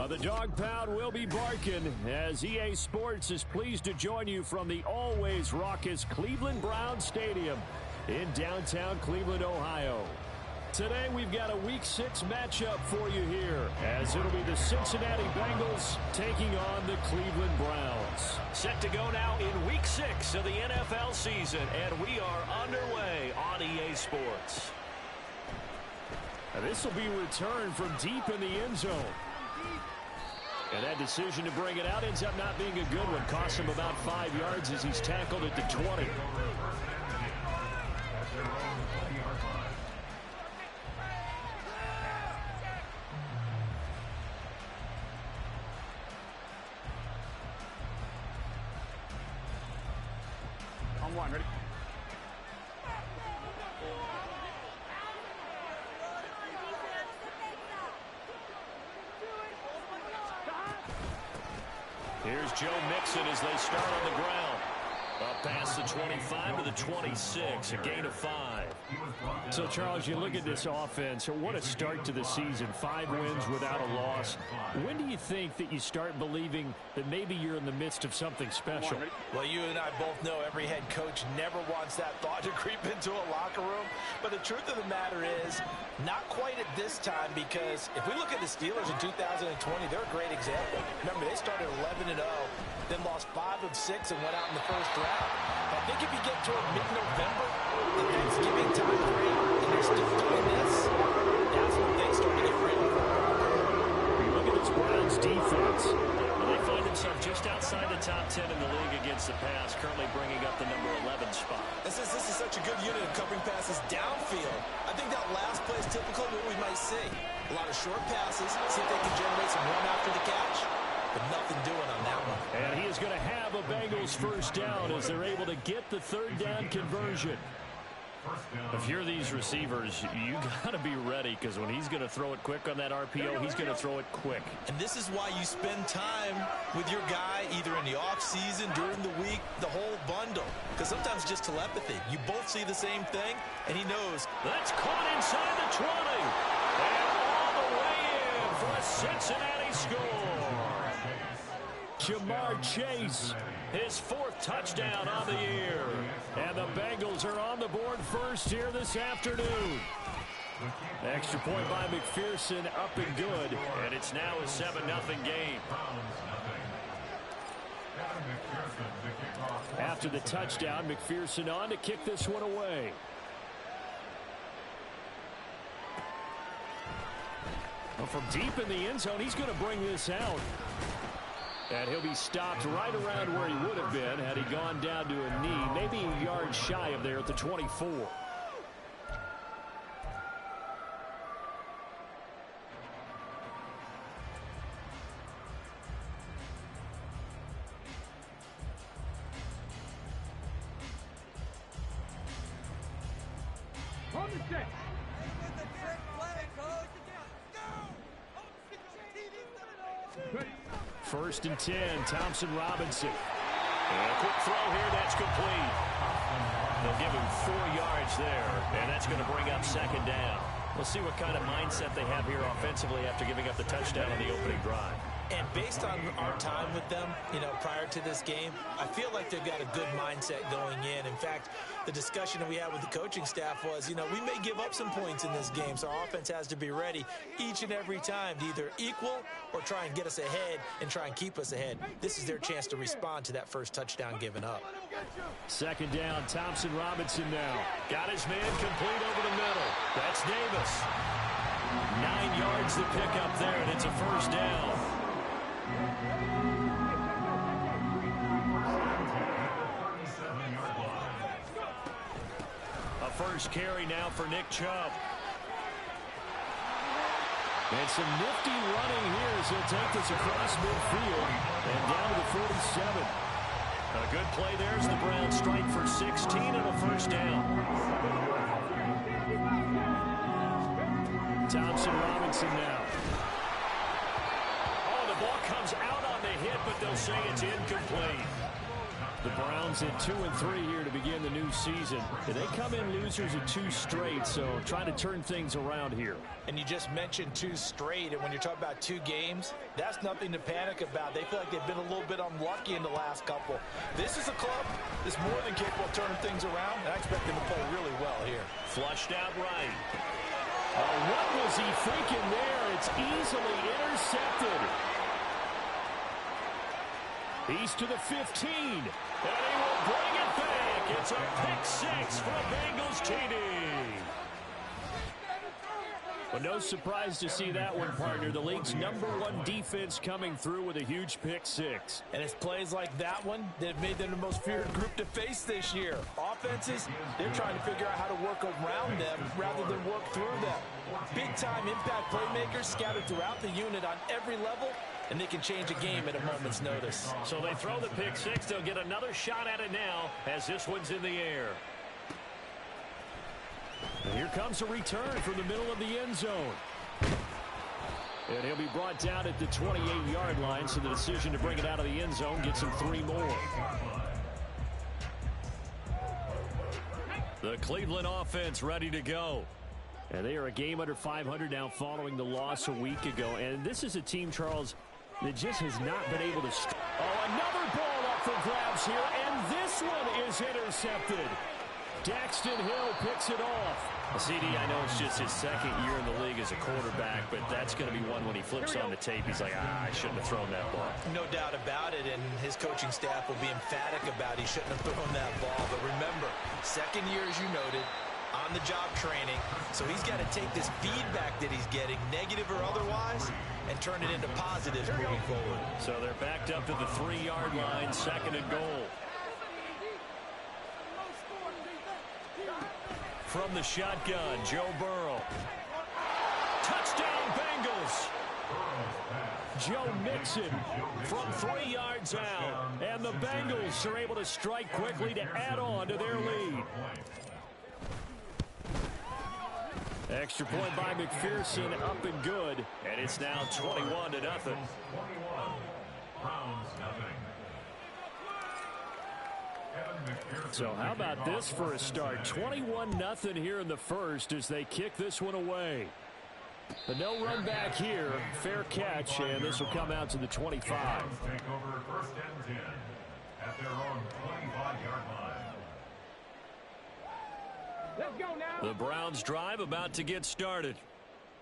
The dog pound will be barking as EA Sports is pleased to join you from the always raucous Cleveland Browns Stadium in downtown Cleveland, Ohio. Today we've got a Week 6 matchup for you here as it'll be the Cincinnati Bengals taking on the Cleveland Browns. Set to go now in Week 6 of the NFL season, and we are underway on EA Sports. Now this will be returned from deep in the end zone. And that decision to bring it out ends up not being a good one. Costs him about 5 yards as he's tackled at the 20. On one, ready? Here's Joe Mixon as they start on the ground. Up past the 25 to the 26, a gain of 5. So, Charles, you look at this offense, what a start to the season. 5 wins without a loss. When do you think that you start believing that maybe you're in the midst of something special? Well, you and I both know every head coach never wants that thought to creep into a locker room. But the truth of the matter is, not quite at this time, because if we look at the Steelers in 2020, they're a great example. Remember, they started 11-0, then lost 5 of 6 and went out in the first round. I think if you get toward mid-November, the Thanksgiving time frame, and you're still doing this, that's when things start to get real. You look at this Browns defense. They find themselves just outside the top 10 in the league against the pass, currently bringing up the number 11 spot. This is such a good unit of covering passes downfield. I think that last play is typical of what we might see. A lot of short passes, see if they can generate some run after the catch. But nothing doing on that one. And he is going to have a Bengals first down as they're able to get the third down conversion. If you're these receivers, you got to be ready, because when he's going to throw it quick on that RPO, he's going to throw it quick. And this is why you spend time with your guy either in the offseason, during the week, the whole bundle. Because sometimes just telepathy. You both see the same thing, and he knows. That's caught inside the 20. And all the way in for a Cincinnati score. Jamar Chase, his 4th touchdown on the year. And the Bengals are on the board first here this afternoon. Extra point by McPherson, up and good. And it's now a 7-0 game. After the touchdown, McPherson on to kick this one away. Well, from deep in the end zone, he's going to bring this out. And he'll be stopped right around where he would have been had he gone down to a knee, maybe a yard shy of there at the 24. On the set. Ready. 1st and 10, Thompson Robinson. And a quick throw here, that's complete. They'll give him 4 yards there, and that's going to bring up 2nd down. We'll see what kind of mindset they have here offensively after giving up the touchdown on the opening drive. And based on our time with them, prior to this game, I feel like they've got a good mindset going in. In fact, the discussion that we had with the coaching staff was, we may give up some points in this game, so our offense has to be ready each and every time to either equal or try and get us ahead and try and keep us ahead. This is their chance to respond to that first touchdown given up. 2nd down, Thompson Robinson now. Got his man complete over the middle. That's Davis. 9 yards to pick up there, and it's a first down. A first carry now for Nick Chubb. And some nifty running here as he'll take this across midfield and down to the 47. A good play there as the Browns strike for 16 and a first down. Thompson Robinson now. Oh, the ball comes out on the hit, but they'll say it's incomplete. The Browns at 2-3 here to begin the new season. They come in losers at 2 straight, so trying to turn things around here. And you just mentioned 2 straight, and when you're talking about 2 games, that's nothing to panic about. They feel like they've been a little bit unlucky in the last couple. This is a club that's more than capable of turning things around, and I expect them to play really well here. Flushed out right. What was he thinking there? It's easily intercepted. He's to the 15, and he will bring it back. It's a pick 6 for a Bengals TD. But no surprise to see that one, partner. The league's #1 defense coming through with a huge pick 6. And it's plays like that one that have made them the most feared group to face this year. Offenses, they're trying to figure out how to work around them rather than work through them. Big-time impact playmakers scattered throughout the unit on every level, and they can change a game at a moment's notice. So they throw the pick 6. They'll get another shot at it now as this one's in the air. And here comes a return from the middle of the end zone. And he'll be brought down at the 28-yard line, so the decision to bring it out of the end zone gets him 3 more. The Cleveland offense ready to go. And they are a game under 500 now following the loss a week ago. And this is a team, Charles, that just has not been able to... another ball up for grabs here, and this one is intercepted. Daxton Hill picks it off. CD, I know it's just his 2nd year in the league as a quarterback, but that's going to be one when he flips on the tape. He's like, I shouldn't have thrown that ball. No doubt about it, and his coaching staff will be emphatic about he shouldn't have thrown that ball. But remember, 2nd year, as you noted, on-the-job training, so he's got to take this feedback that he's getting, negative or otherwise, and turn it into positives moving forward. So they're backed up to the 3-yard line, 2nd and goal. From the shotgun, Joe Burrow. Touchdown, Bengals. Joe Mixon from 3 yards out. And the Bengals are able to strike quickly to add on to their lead. Extra point by McPherson, up and good. And it's now 21-0. So how about this for a start? 21-0 here in the first as they kick this one away. But no run back here. Fair catch, and this will come out to the 25. Take over 1st and 10 at their own 25-yard line. Let's go now. The Browns drive about to get started.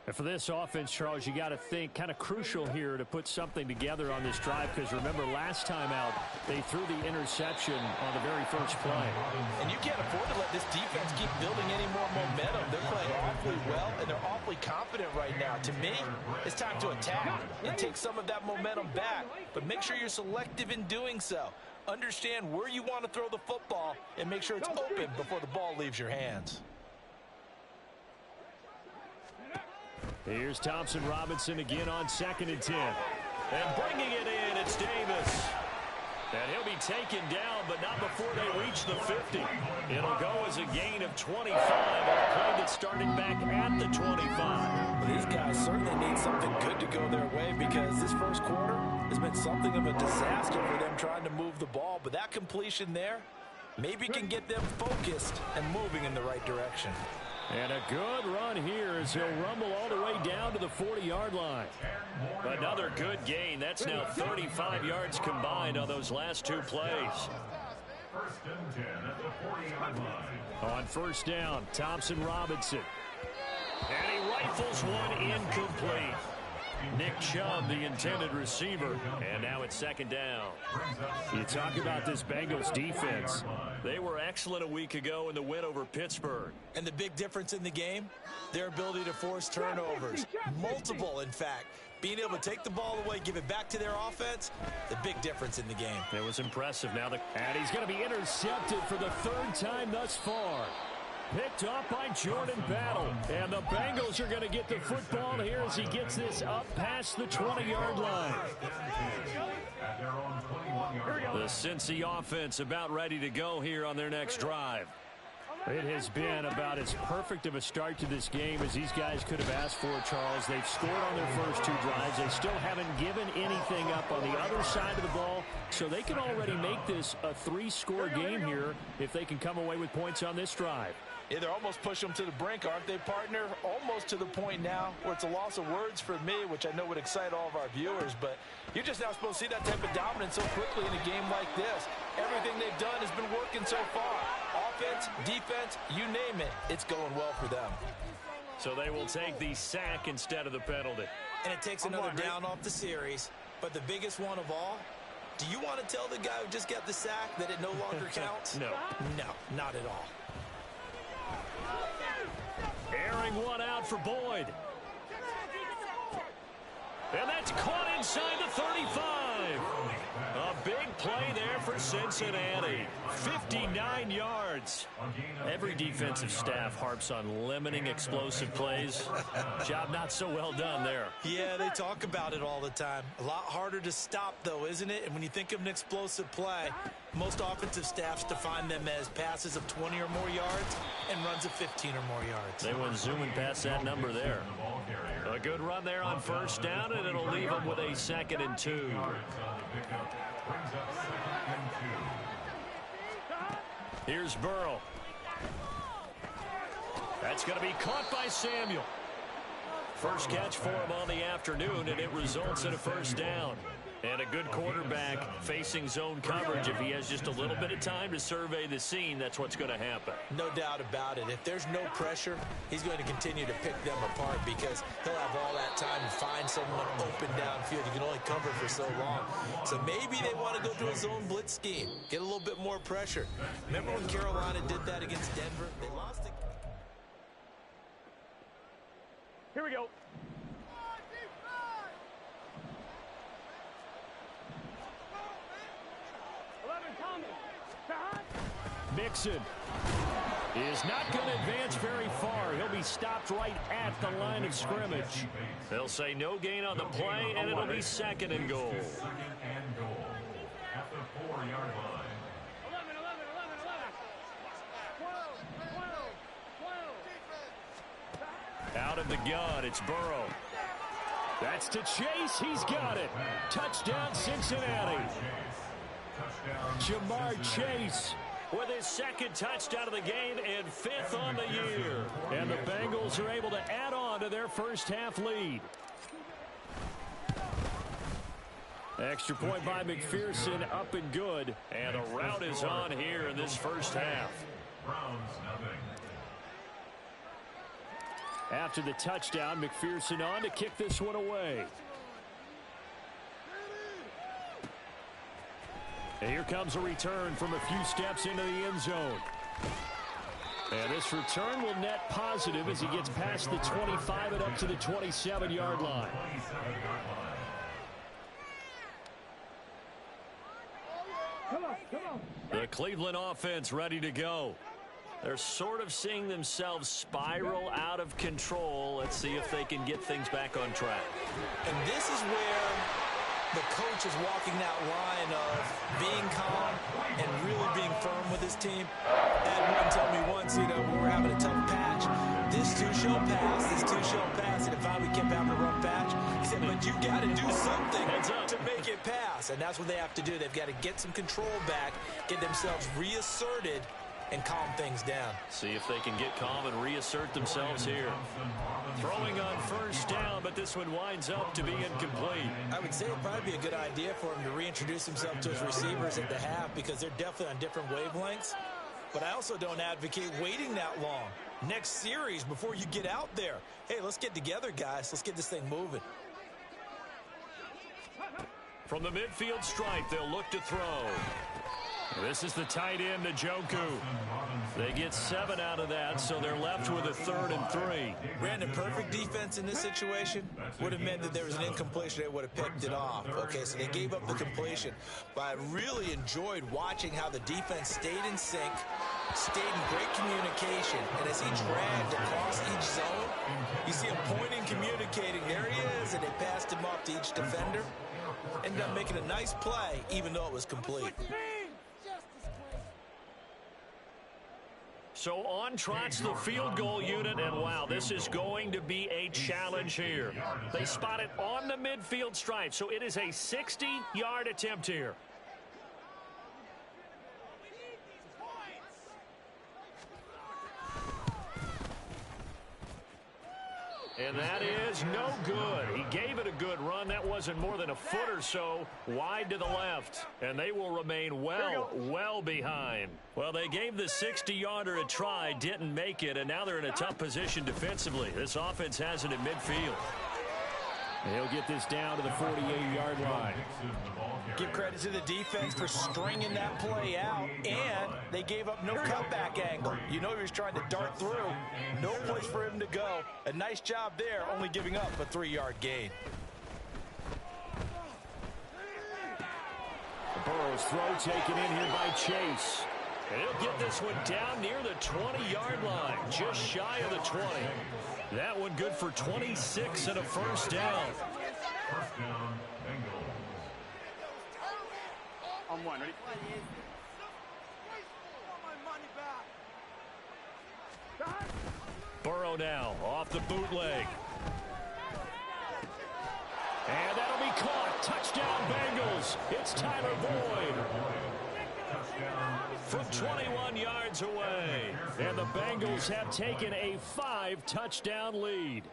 And for this offense, Charles, you got to think kind of crucial here to put something together on this drive, because remember last time out they threw the interception on the very first play. And you can't afford to let this defense keep building any more momentum. They're playing awfully well, and they're awfully confident right now. To me, it's time to attack and take some of that momentum back, but make sure you're selective in doing so. Understand where you want to throw the football and make sure it's open before the ball leaves your hands. Here's Thompson Robinson again on 2nd and 10. And bringing it in, it's Davis. And he'll be taken down, but not before they reach the 50. It'll go as a gain of 25 on a play that started back at the 25. Well, these guys certainly need something good to go their way, because this first quarter has been something of a disaster for them trying to move the ball. But that completion there maybe can get them focused and moving in the right direction. And a good run here as he'll rumble all the way down to the 40-yard line. Another good gain. That's now 35 yards combined on those last 2 plays. 1st and 10 at the 40-yard line. On 1st down, Thompson Robinson. And he rifles one incomplete. Nick Chubb, the intended receiver. And now it's 2nd down. You talk about this Bengals defense. They were excellent a week ago in the win over Pittsburgh. And the big difference in the game, their ability to force turnovers. Multiple, in fact. Being able to take the ball away, give it back to their offense, the big difference in the game. It was impressive. And he's going to be intercepted for the 3rd time thus far. Picked off by Jordan Battle. And the Bengals are going to get the football here as he gets this up past the 20-yard line. The Cincy offense about ready to go here on their next drive. It has been about as perfect of a start to this game as these guys could have asked for, Charles. They've scored on their first 2 drives. They still haven't given anything up on the other side of the ball. So they can already make this a 3-score game here if they can come away with points on this drive. Yeah, they're almost pushing them to the brink, aren't they, partner? Almost to the point now where it's a loss of words for me, which I know would excite all of our viewers, but you're just not supposed to see that type of dominance so quickly in a game like this. Everything they've done has been working so far. Offense, defense, you name it, it's going well for them. So they will take the sack instead of the penalty. And it takes another down off the series, but the biggest one of all, do you want to tell the guy who just got the sack that it no longer counts? No. No, not at all. Airing one out for Boyd. And that's caught inside the 35. A big play there for Cincinnati. 59 yards. Every defensive staff harps on limiting explosive plays. Job not so well done there. Yeah, they talk about it all the time. A lot harder to stop, though, isn't it? And when you think of an explosive play, most offensive staffs define them as passes of 20 or more yards and runs of 15 or more yards. They went zooming past that number there. A good run there on first down, and it'll leave them with a 2nd and 2. Here's Burrow. That's going to be caught by Samuel. First catch for him on the afternoon, and it results in a first down. And a good quarterback facing zone coverage. If he has just a little bit of time to survey the scene, that's what's going to happen. No doubt about it. If there's no pressure, he's going to continue to pick them apart because he'll have all that time to find someone open downfield. You can only cover for so long. So maybe they want to go to a zone blitz scheme, get a little bit more pressure. Remember when Carolina did that against Denver? They lost it. Here we go. Mixon is not going to advance very far. He'll be stopped right at the line of scrimmage. They'll say no gain on the play, and it'll be 2nd and goal. 2nd and goal at the 4-yard line. 11. Out of the gun, it's Burrow. That's to Chase. He's got it. Touchdown, Cincinnati. Jamar Chase with his 2nd touchdown of the game and 5th on the year. And the Bengals are able to add on to their first half lead. Extra point by McPherson, up and good. And a rout is on here in this first half. Browns nothing. After the touchdown, McPherson on to kick this one away. And here comes a return from a few steps into the end zone. And this return will net positive as he gets past the 25 and up to the 27-yard line. The Cleveland offense ready to go. They're sort of seeing themselves spiral out of control. Let's see if they can get things back on track. And this is where the coach is walking that line of being calm and really being firm with his team. Ed Wooden told me once, when we're having a tough patch, this too shall pass, this too shall pass. And if we kept having a rough patch, he said, but you got to do something to make it pass. And that's what they have to do. They've got to get some control back, get themselves reasserted, and calm things down. See if they can get calm and reassert themselves here. Throwing on first down, but this one winds up to be incomplete. I would say it'd probably be a good idea for him to reintroduce himself to his receivers at the half because they're definitely on different wavelengths. But I also don't advocate waiting that long. Next series before you get out there. Hey, let's get together, guys. Let's get this thing moving. From the midfield stripe, they'll look to throw. This is the tight end, Njoku. They get 7 out of that, so they're left with a 3rd and 3. Brandon, perfect defense in this situation would have meant that there was an incompletion. They would have picked it off. Okay, so they gave up the completion. But I really enjoyed watching how the defense stayed in sync, stayed in great communication. And as he dragged across each zone, you see him pointing, communicating. There he is, and they passed him off to each defender. Ended up making a nice play, even though it was complete. So on trots the field goal unit, and wow, this is going to be a challenge here. They spot it on the midfield stripe, so it is a 60-yard attempt here. And that is no good. He gave it a good run. That wasn't more than a foot or so wide to the left. And they will remain well behind. Well, they gave the 60-yarder a try, didn't make it, and now they're in a tough position defensively. This offense has it at midfield. He'll get this down to the 48-yard line. Give credit to the defense for stringing that play out, and they gave up no cutback angle. You know he was trying to dart through. No place for him to go. A nice job there, only giving up a 3-yard gain. Burrow's throw taken in here by Chase. And he'll get this one down near the 20-yard line, just shy of the 20. That one good for 26 and a first down. First down, Bengals. On one, ready? Burrow now off the bootleg. And that'll be caught. Touchdown, Bengals. It's Tyler Boyd. From 21 yards away. And the Bengals have taken a 5-touchdown lead.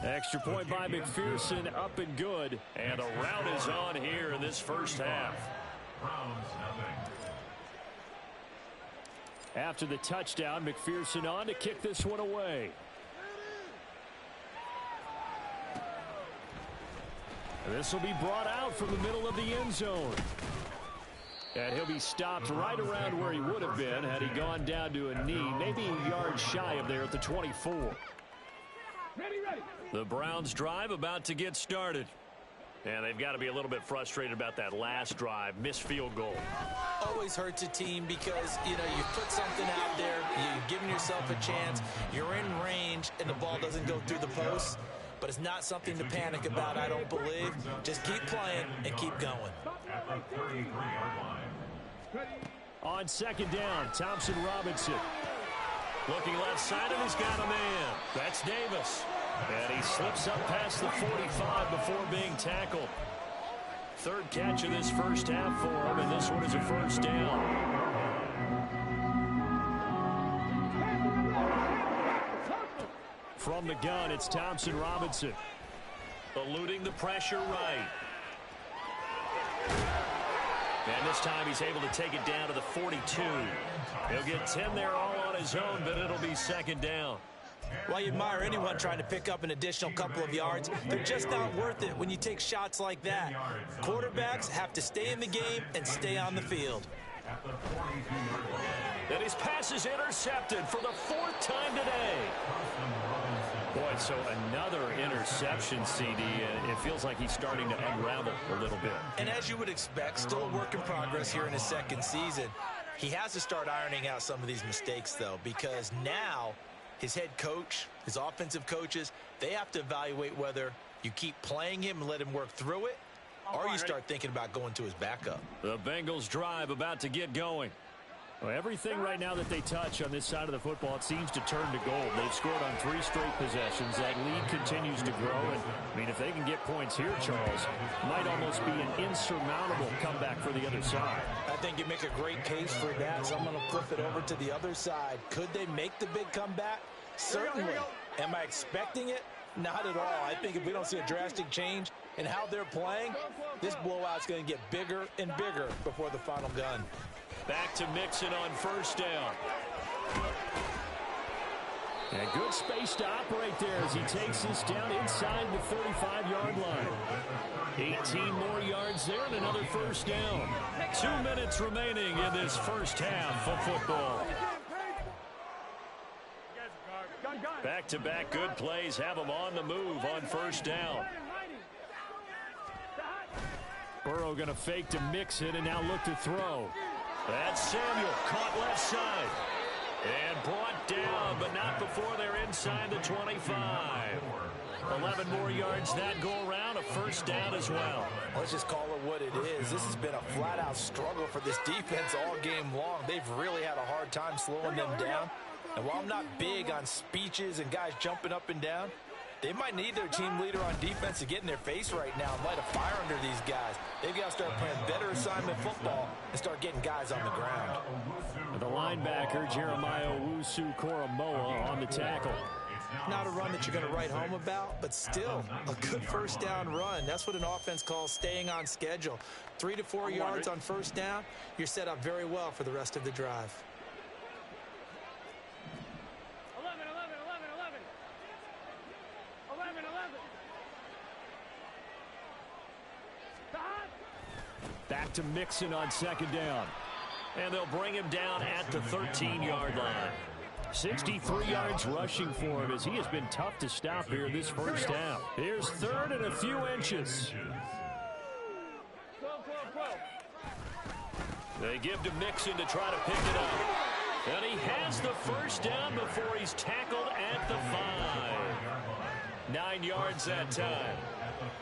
Extra point by McPherson, up and good. And the rout is on here in this first half. Browns, nothing. After the touchdown, McPherson on to kick this one away. This will be brought out from the middle of the end zone. And he'll be stopped right around where he would have been had he gone down to a knee, maybe a yard shy of there at the 24. The Browns drive about to get started. And they've got to be a little bit frustrated about that last drive, missed field goal. Always hurts a team because, you know, you put something out there, you've given yourself a chance, you're in range, and the ball doesn't go through the post. But it's not something to panic about, I don't believe. Just keep playing and keep going. At the 33-yard line. On second down, Thompson Robinson. Looking left side, and he's got a man. That's Davis. And he slips up past the 45 before being tackled. Third catch of this first half for him, and this one is a first down. From the gun, it's Thompson Robinson. Eluding the pressure right. And this time he's able to take it down to the 42. He'll get 10 there all on his own, but it'll be second down. Well, you admire anyone trying to pick up an additional couple of yards. They're just not worth it when you take shots like that. Quarterbacks have to stay in the game and stay on the field. At the 42-yard line. And his pass is intercepted for the 4th time today. Boy, so another interception, CD, and it feels like he's starting to unravel a little bit. And as you would expect, still a work in progress here in his second season. He has to start ironing out some of these mistakes, though, because now his head coach, his offensive coaches, they have to evaluate whether you keep playing him and let him work through it, or you start thinking about going to his backup. The Bengals drive about to get going. Well, everything right now that they touch on this side of the football, it seems to turn to gold. They've scored on 3 straight possessions. That lead continues to grow. And, I mean, if they can get points here, Charles, might almost be an insurmountable comeback for the other side. I think you make a great case for that, so I'm going to flip it over to the other side. Could they make the big comeback? Certainly. Am I expecting it? Not at all. I think if we don't see a drastic change in how they're playing, this blowout's going to get bigger and bigger before the final gun. Back to Mixon on first down. And good space to operate there as he takes this down inside the 35-yard line. 18 more yards there and another first down. 2 minutes remaining in this first half of football. Back-to-back good plays have him on the move on first down. Burrow going to fake to Mixon and now look to throw. That's Samuel, caught left side. And brought down, but not before they're inside the 25. 11 more yards that go around, a first down as well. Let's just call it what it is. This has been a flat-out struggle for this defense all game long. They've really had a hard time slowing them down. And while I'm not big on speeches and guys jumping up and down, they might need their team leader on defense to get in their face right now and light a fire under these guys. They've got to start playing better assignment football and start getting guys on the ground. The linebacker, Jeremiah Owusu-Koramoah, on the tackle. Not a run that you're going to write home about, but still a good first down run. That's what an offense calls staying on schedule. 3 to 4 yards on first down, you're set up very well for the rest of the drive. 11, 11, 11, 11. 11, 11. Back to Mixon on second down. And they'll bring him down at the 13-yard line. 63 yards rushing for him as he has been tough to stop here this first half. Here's third and a few inches. They give to Mixon to try to pick it up. And he has the first down before he's tackled at the 5. 9 yards that time.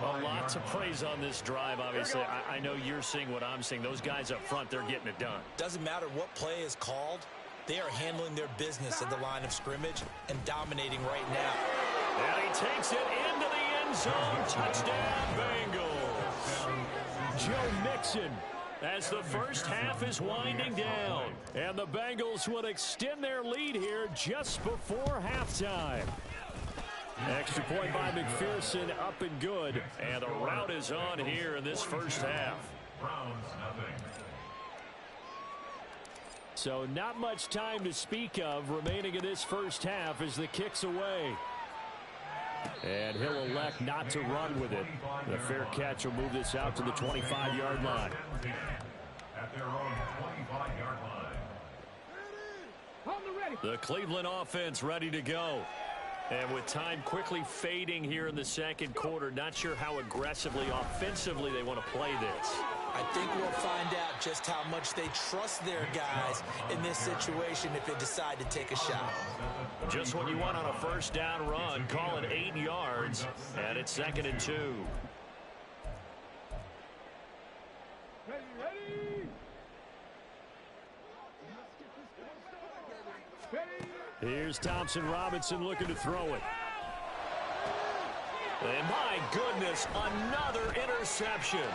A lot to praise on this drive, obviously. I know you're seeing what I'm seeing. Those guys up front, they're getting it done. Doesn't matter what play is called. They are handling their business at the line of scrimmage and dominating right now. And he takes it into the end zone. Touchdown, Bengals. Joe Mixon as the first half is winding down. And the Bengals will extend their lead here just before halftime. Extra point by McPherson, up and good. And the route is on here in this first half. Browns nothing. So not much time to speak of remaining in this first half as the kick's away. And he'll elect not to run with it. The fair catch will move this out to the 25-yard line. At their own 25-yard line. The Cleveland offense ready to go. And with time quickly fading here in the second quarter, not sure how aggressively, offensively they want to play this. I think we'll find out just how much they trust their guys in this situation if they decide to take a shot. Just what you want on a first down run. Call it 8 yards, and it's 2nd and 2. Here's Thompson Robinson looking to throw it. And my goodness, another interception.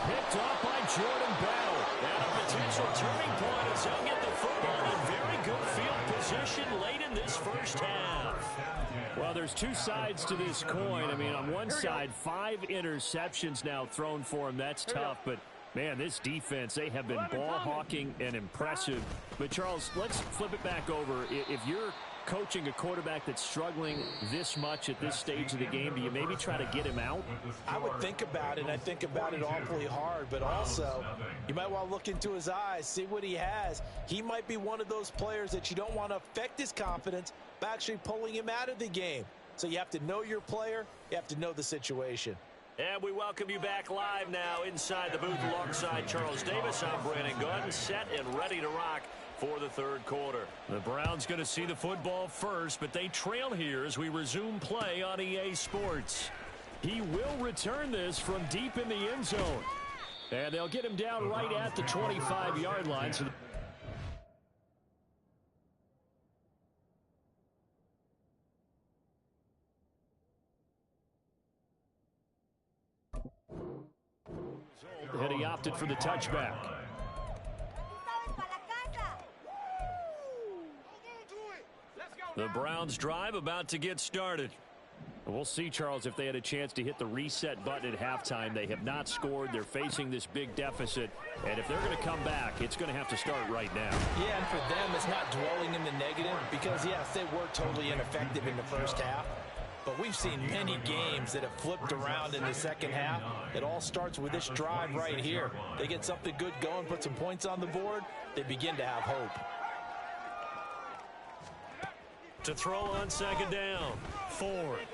Picked off by Jordan Bell. And a potential turning point as he'll get the football in very good field position late in this first half. Well, there's two sides to this coin. I mean, on one side, 5 interceptions now thrown for him. That's tough, but man, this defense, they have been ball hawking and impressive. But, Charles, let's flip it back over. If you're coaching a quarterback that's struggling this much at this stage of the game, do you maybe try to get him out? I would think about it. I think about it awfully hard, but also you might want to look into his eyes, see what he has. He might be one of those players that you don't want to affect his confidence by actually pulling him out of the game. So you have to know your player. You have to know the situation. And we welcome you back live now inside the booth alongside Charles Davis. I'm Brandon Gunn, set and ready to rock for the third quarter. The Browns going to see the football first, but they trail here as we resume play on EA Sports. He will return this from deep in the end zone. And they'll get him down right at the 25-yard line. So and he opted for the touchback. The Browns drive about to get started. We'll see, Charles, if they had a chance to hit the reset button at halftime. They have not scored. They're facing this big deficit. And if they're going to come back, it's going to have to start right now. Yeah, and for them, it's not dwelling in the negative because, yes, they were totally ineffective in the first half. But we've seen many games that have flipped around in the second half. It all starts with this drive right here. They get something good going, put some points on the board, they begin to have hope. To throw on second down. Ford.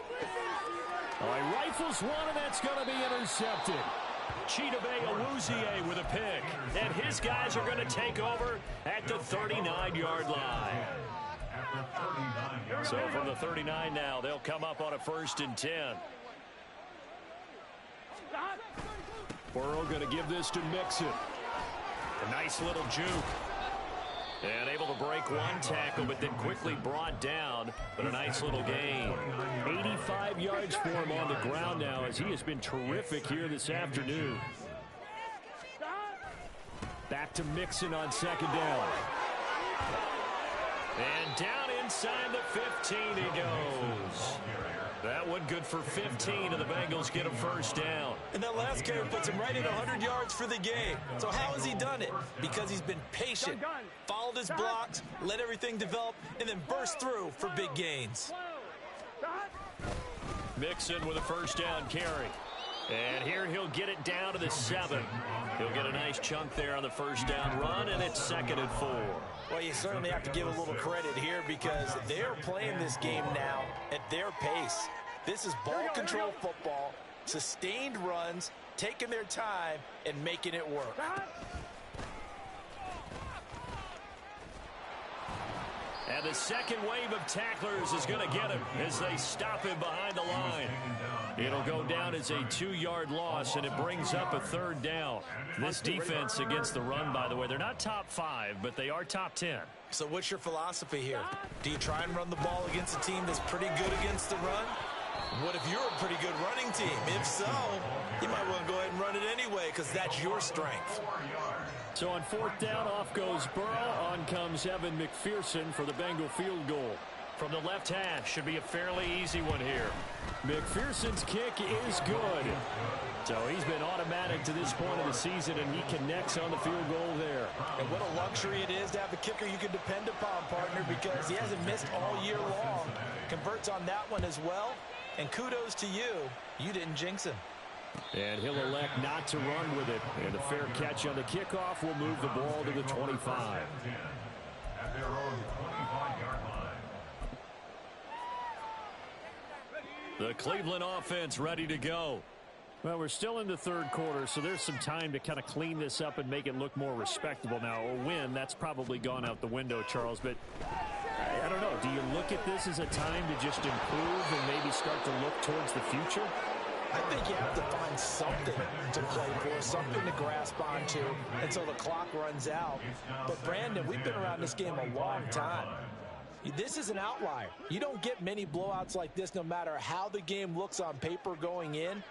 Oh, he rifles one, and that's going to be intercepted. Chidobe Awuzie with a pick. And his guys are going to take over at the 39-yard line. So from the 39 now, they'll come up on a 1st and 10. Burrow going to give this to Mixon. A nice little juke. And able to break one tackle, but then quickly brought down. But a nice little gain. 85 yards for him on the ground now as he has been terrific here this afternoon. Back to Mixon on second down. And down inside the 15 he goes. That one good for 15, and the Bengals get a first down. And that last carry puts him right at 100 yards for the game. So how has he done it? Because he's been patient, followed his blocks, let everything develop, and then burst through for big gains. Mixon with a first down carry. And here he'll get it down to the 7. He'll get a nice chunk there on the first down run, and it's 2nd and 4. Well, you certainly have to give a little credit here because they're playing this game now at their pace. This is ball control football, sustained runs, taking their time, and making it work. And the second wave of tacklers is going to get him as they stop him behind the line. It'll go down as a 2-yard loss, and it brings up a 3rd down. This defense against the run, by the way, they're not top 5, but they are top 10. So what's your philosophy here? Do you try and run the ball against a team that's pretty good against the run? What if you're a pretty good running team? If so, you might want to go ahead and run it anyway because that's your strength. So on 4th down, off goes Burrow. On comes Evan McPherson for the Bengal field goal. From the left hash, should be a fairly easy one here. McPherson's kick is good. So he's been automatic to this point of the season, and he connects on the field goal there. And what a luxury it is to have a kicker you can depend upon, partner, because he hasn't missed all year long. Converts on that one as well. And kudos to you. You didn't jinx him. And he'll elect not to run with it. And a fair catch on the kickoff will move the ball to the 25. At their own 25-yard line. The Cleveland offense ready to go. Well, we're still in the 3rd quarter, so there's some time to kind of clean this up and make it look more respectable. Now, a win, that's probably gone out the window, Charles, but I don't know. Do you look at this as a time to just improve and maybe start to look towards the future? I think you have to find something to play for, something to grasp onto until the clock runs out. But, Brandon, we've been around this game a long time. This is an outlier. You don't get many blowouts like this no matter how the game looks on paper going in.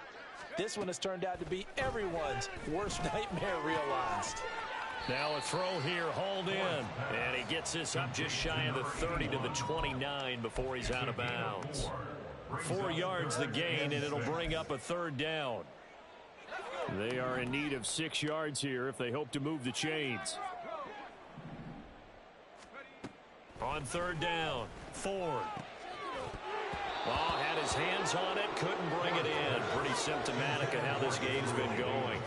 This one has turned out to be everyone's worst nightmare realized. Now a throw here, hauled in. And he gets this up just shy of the 30 to the 29 before he's out of bounds. 4 yards the gain, and it'll bring up a 3rd down. They are in need of 6 yards here if they hope to move the chains. On 3rd down, Ford. Oh, had his hands on it, couldn't bring it in. Pretty symptomatic of how this game's been going.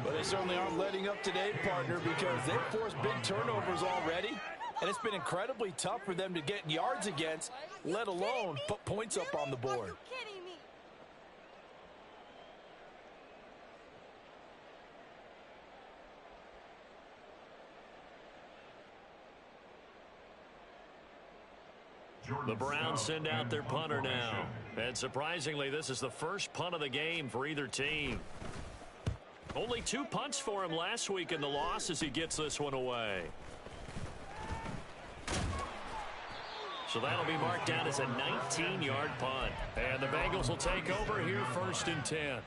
But they certainly aren't letting up today, partner, because they've forced big turnovers already. And it's been incredibly tough for them to get yards against, let alone put points up on the board. The Browns send out their punter now. And surprisingly, this is the first punt of the game for either team. Only 2 punts for him last week in the loss as he gets this one away. So that'll be marked down as a 19-yard punt. And the Bengals will take over here 1st and 10.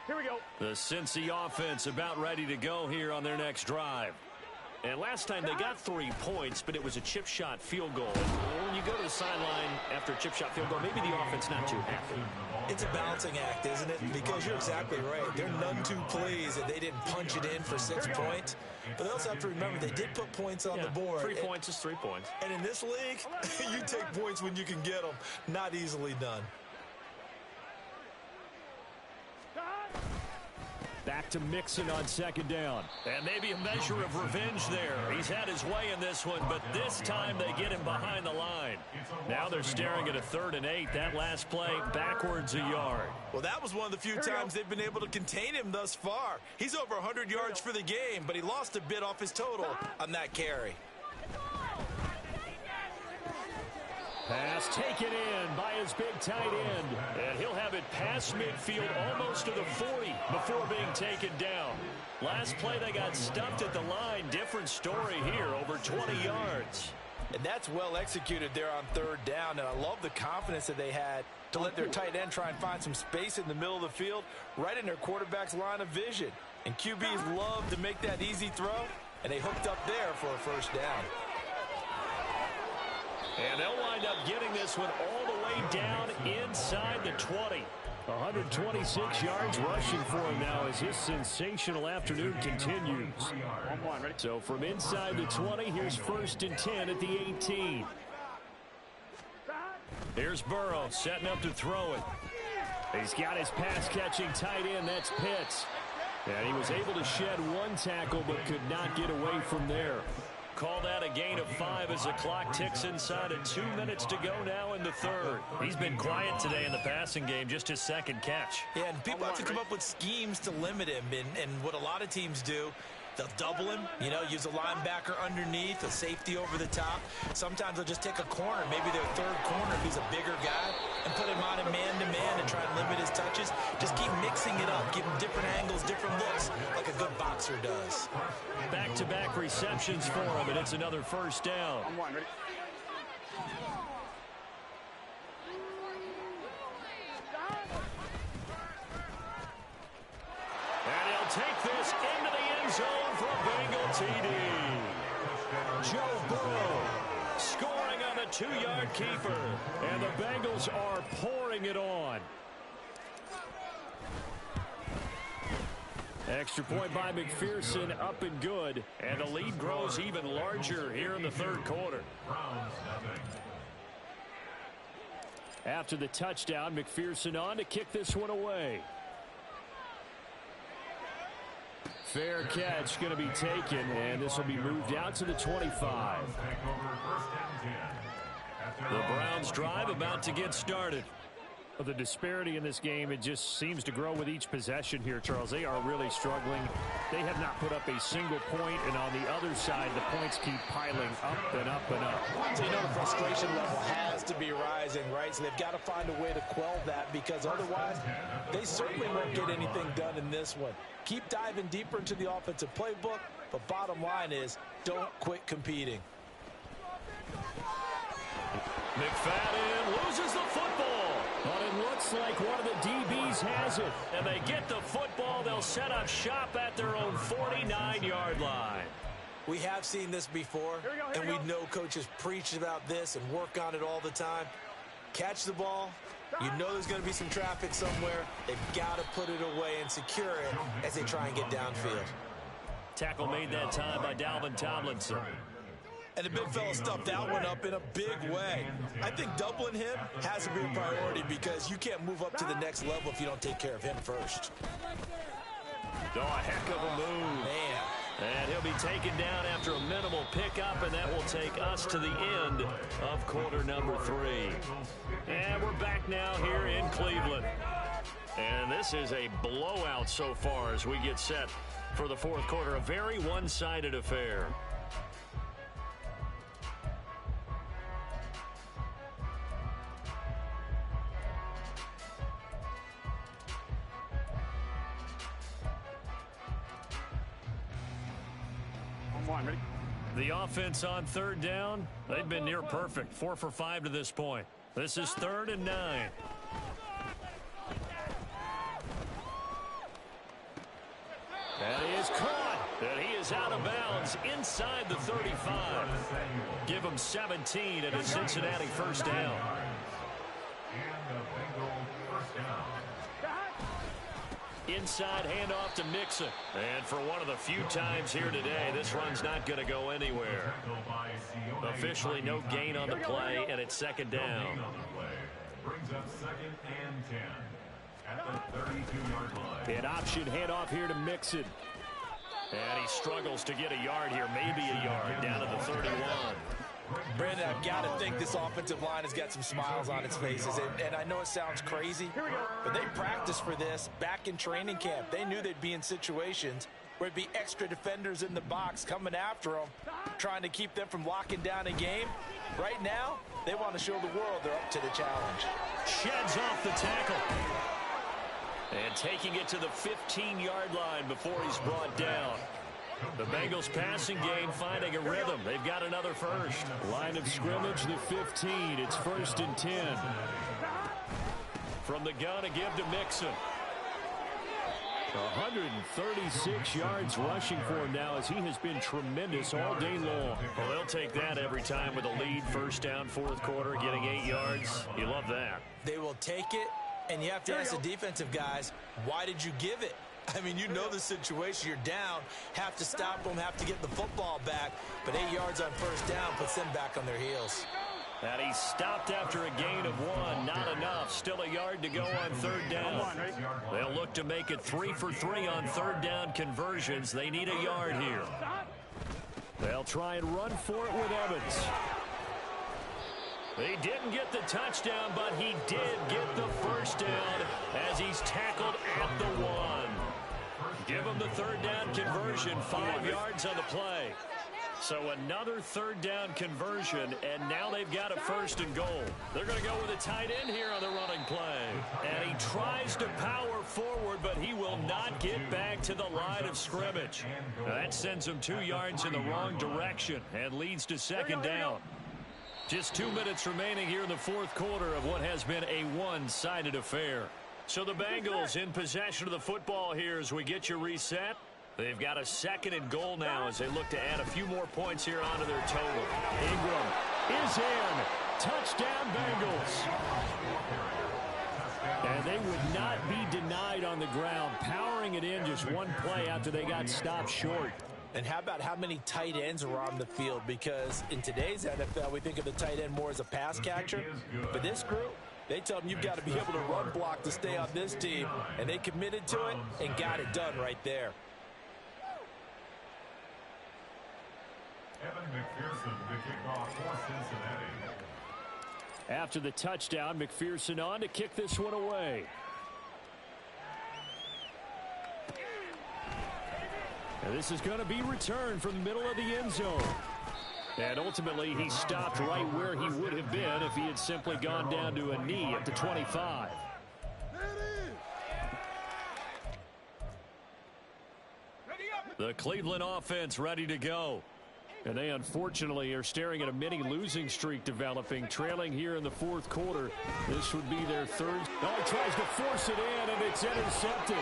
Here we go. The Cincy offense about ready to go here on their next drive. And last time they got 3 points, but it was a chip shot field goal. And when you go to the sideline after a chip shot field goal, maybe the offense not too happy. It's a balancing act, isn't it? Because you're exactly right. They're none too pleased that they didn't punch it in for 6 points. But they also have to remember they did put points on the board. 3 points is 3 points. And in this league, you take points when you can get them. Not easily done. Back to Mixon on 2nd down. And maybe a measure of revenge there. He's had his way in this one, but this time they get him behind the line. Now they're staring at a 3rd and 8. That last play, backwards a yard. Well, that was one of the few times they've been able to contain him thus far. He's over 100 yards for the game, but he lost a bit off his total on that carry. Pass taken in by his big tight end. And he'll have it past midfield almost to the 40 before being taken down. Last play they got stuffed at the line. Different story here, over 20 yards. And that's well executed there on third down. And I love the confidence that they had to let their tight end try and find some space in the middle of the field, right in their quarterback's line of vision. And QBs love to make that easy throw, and they hooked up there for a first down. And they'll wind up getting this one all the way down inside the 20. 126 yards rushing for him now as his sensational afternoon continues. So from inside the 20, here's 1st and 10 at the 18. Here's Burrow setting up to throw it. He's got his pass-catching tight end. That's Pitts. And he was able to shed one tackle but could not get away from there. Call that a gain of 5 as the clock ticks inside of 2 minutes to go now in the third. He's been quiet today in the passing game, just his second catch. Yeah, and people have to come up with schemes to limit him. And what a lot of teams do, they'll double him, use a linebacker underneath, a safety over the top. Sometimes they'll just take a corner, maybe their third corner if he's a bigger guy, and put him on a man-to-man and try and limit his touches. Just keep mixing it up, give him different angles, different looks, like a good boxer does. Back-to-back receptions for him, and it's another first down. And he'll take this into the end zone for a Bengal TD. Joe Burrow scoring on the 2-yard keeper. And the Bengals are pouring it on. Extra point by McPherson, up and good. And the lead grows even larger here in the third quarter. After the touchdown, McPherson on to kick this one away. Fair catch going to be taken, and this will be moved out to the 25. The Browns drive about to get started. The disparity in this game, it just seems to grow with each possession here, Charles. They are really struggling. They have not put up a single point, and on the other side, the points keep piling up and up and up. So the frustration level has to be rising, right? So they've got to find a way to quell that, because otherwise, they certainly won't get anything done in this one. Keep diving deeper into the offensive playbook, but bottom line is, don't quit competing. McFadden loses the football. But it looks like one of the DBs has it. And they get the football. They'll set up shop at their own 49-yard line. We have seen this before, and we know coaches preach about this and work on it all the time. Catch the ball. You know there's going to be some traffic somewhere. They've got to put it away and secure it as they try and get downfield. Tackle made that time by Dalvin Tomlinson. And the big fella stuffed that one up in a big way. I think doubling him has to be a priority, because you can't move up to the next level if you don't take care of him first. Oh, a heck of a move. Man. And he'll be taken down after a minimal pickup, and that will take us to the end of quarter number 3. And we're back now here in Cleveland. And this is a blowout so far as we get set for the fourth quarter. A very one-sided affair. The offense on third down, they've been near perfect. 4 for 5 to this point. This is 3rd and 9. And he is caught. And he is out of bounds inside the 35. Give him 17 and a Cincinnati first down. Inside handoff to Mixon. And for one of the few times here today, this run's not going to go anywhere. Officially no gain on the play, and it's 2nd down. Brings up 2nd and 10 at the 32-yard line. An option handoff here to Mixon. And he struggles to get a yard here, maybe a yard, down to the 31. Brandon, I've got to think this offensive line has got some smiles on its faces. And I know it sounds crazy, but they practiced for this back in training camp. They knew they'd be in situations where it'd be extra defenders in the box coming after them, trying to keep them from locking down a game. Right now, they want to show the world they're up to the challenge. Sheds off the tackle. And taking it to the 15-yard line before he's brought down. The Bengals passing game finding a rhythm. They've got another first. Line of scrimmage, the 15. It's 1st and 10. From the gun, a give to Mixon. 136 yards rushing for him now as he has been tremendous all day long. Well, they'll take that every time with a lead. First down, 4th quarter, getting 8 yards. You love that. They will take it, and you have to ask the defensive guys, why did you give it? I mean, you know the situation. You're down, have to stop them, have to get the football back, but 8 yards on first down puts them back on their heels. And he stopped after a gain of 1. Not enough. Still a yard to go on 3rd down. They'll look to make it 3 for 3 on 3rd down conversions. They need a yard here. They'll try and run for it with Evans. He didn't get the touchdown, but he did get the first down as he's tackled at the 1. Give him the 3rd down conversion. 5 yards on the play. So another 3rd down conversion, and now they've got a 1st and goal. They're going to go with a tight end here on the running play. And he tries to power forward, but he will not get back to the line of scrimmage. Now that sends him 2 yards in the wrong direction and leads to 2nd down. Just 2 minutes remaining here in the 4th quarter of what has been a one-sided affair. So the Bengals in possession of the football here as we get you reset. They've got a 2nd and goal now as they look to add a few more points here onto their total. Ingram is in. Touchdown, Bengals. And they would not be denied on the ground, powering it in just one play after they got stopped short. And how about how many tight ends are on the field? Because in today's NFL, we think of the tight end more as a pass catcher. But this group, they tell them you've got to be able to run block to stay on this team. And they committed to it and got it done right there. Evan McPherson, the kickoff for Cincinnati. After the touchdown, McPherson on to kick this one away. And this is going to be returned from the middle of the end zone. And ultimately, he stopped right where he would have been if he had simply gone down to a knee at the 25. The Cleveland offense ready to go. And they unfortunately are staring at a mini losing streak developing, trailing here in the 4th quarter. This would be their 3rd. Oh, he tries to force it in, and it's intercepted.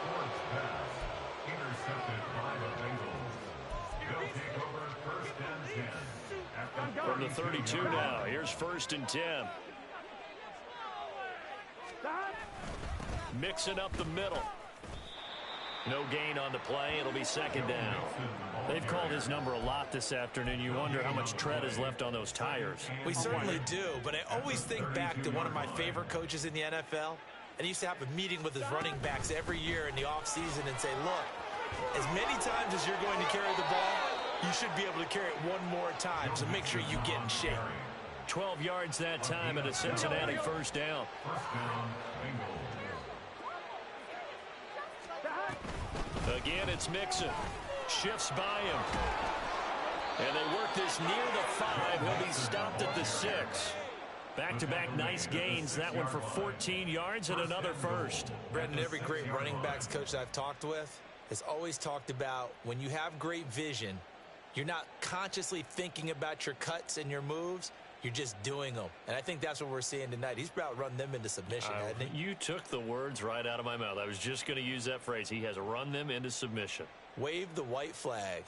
Fourth pass, intercepted by the Bengals. They'll take over 1st and 10. From the 32 now, here's 1st and 10. Mixing up the middle. No gain on the play. It'll be 2nd down. They've called his number a lot this afternoon. You wonder how much tread is left on those tires. We certainly do, but I always think back to one of my favorite coaches in the NFL, and he used to have a meeting with his running backs every year in the offseason and say, look, as many times as you're going to carry the ball, you should be able to carry it one more time, so make sure you get in shape. 12 yards that time at a Cincinnati 1st down. Again, it's Mixon. Shifts by him. And they work this near the 5. He'll be stopped at the 6. Back-to-back nice gains. That one for 14 yards and another first. Brendan, every great running backs coach I've talked with has always talked about when you have great vision, you're not consciously thinking about your cuts and your moves. You're just doing them. And I think that's what we're seeing tonight. He's about to run them into submission, hasn't he? You took the words right out of my mouth. I was just going to use that phrase. He has run them into submission. Wave the white flag.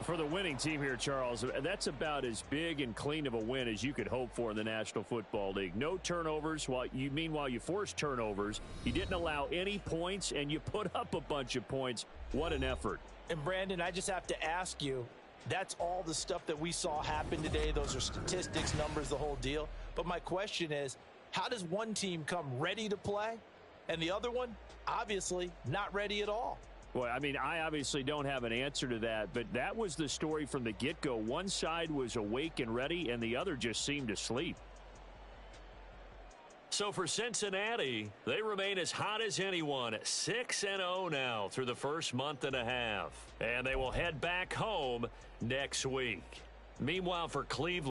For the winning team here, Charles, that's about as big and clean of a win as you could hope for in the National Football League. No turnovers. Meanwhile, you forced turnovers. You didn't allow any points, and you put up a bunch of points. What an effort. And, Brandon, I just have to ask you, that's all the stuff that we saw happen today. Those are statistics, numbers, the whole deal. But my question is, how does one team come ready to play and the other one, obviously, not ready at all? Well, I mean, I obviously don't have an answer to that, but that was the story from the get-go. One side was awake and ready, and the other just seemed asleep. So for Cincinnati, they remain as hot as anyone, 6-0 now through the first month and a half. And they will head back home next week. Meanwhile, for Cleveland,